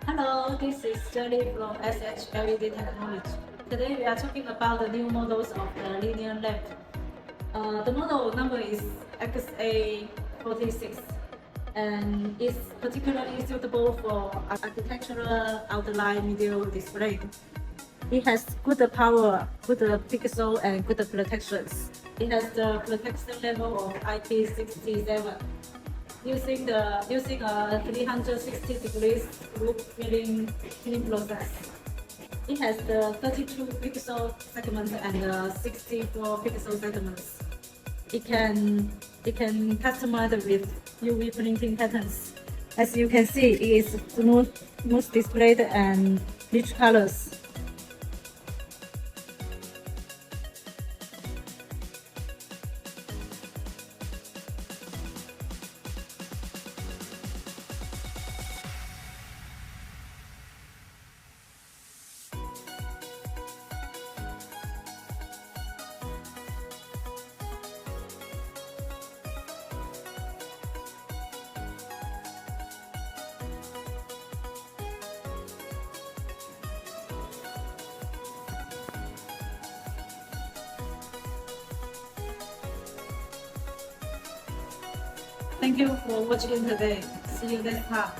Hello, this is Jelly from LED Technology. Today we are talking about the new models of the linear lamp. The model number is XA46 and is particularly suitable for architectural outline video display. It has good power, good pixel, and good protections. It has the protection level of IP67. Using a 360 degrees group filling process. It has the 32 pixel segments and 64 pixel segments. It can customize with UV printing patterns. As you can see, it is smooth displayed and rich colors. Thank you for watching today. See you next time.